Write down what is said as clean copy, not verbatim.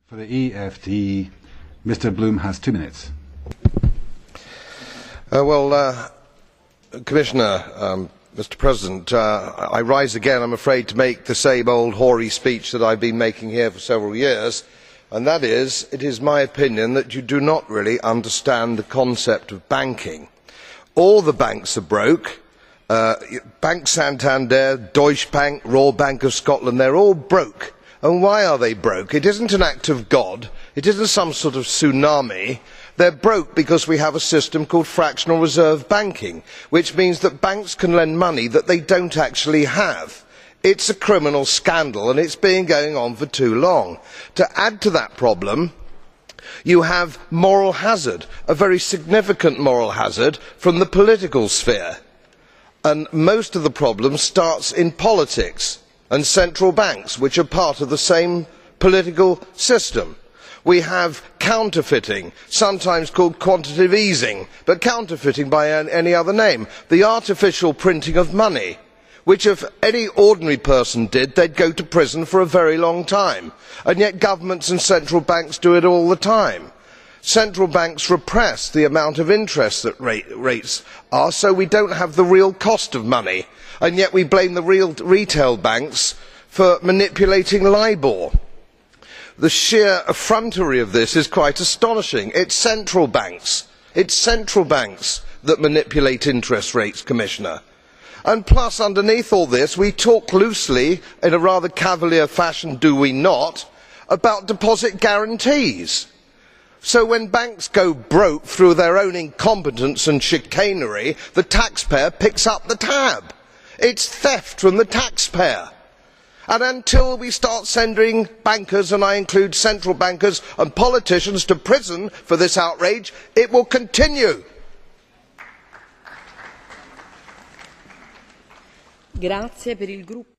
For the EFD, Mr. Bloom has 2 minutes. Commissioner, Mr. President, I rise again, I'm afraid, to make the same old hoary speech that I have been making here for several years, and that is, it is my opinion that you do not really understand the concept of banking. All the banks are broke. Bank Santander, Deutsche Bank, Royal Bank of Scotland, they are all broke. And why are they broke? It isn't an act of God. It isn't some sort of tsunami. They are broke because we have a system called fractional reserve banking, which means that banks can lend money that they do not actually have. It is a criminal scandal and it has been going on for too long. To add to that problem, you have moral hazard, a very significant moral hazard from the political sphere. And most of the problem starts in politics and central banks, which are part of the same political system. We have counterfeiting, sometimes called quantitative easing, but counterfeiting by any other name. The artificial printing of money, which if any ordinary person did, they would go to prison for a very long time. And yet governments and central banks do it all the time. Central banks repress the amount of interest that rates are, so we do not have the real cost of money. And yet we blame the real retail banks for manipulating LIBOR. The sheer effrontery of this is quite astonishing. It is central banks that manipulate interest rates, Commissioner. And plus, underneath all this, we talk loosely, in a rather cavalier fashion, do we not, about deposit guarantees. So when banks go broke through their own incompetence and chicanery, the taxpayer picks up the tab. It is theft from the taxpayer. And until we start sending bankers, and I include central bankers and politicians, to prison for this outrage, it will continue. Grazie per il gruppo.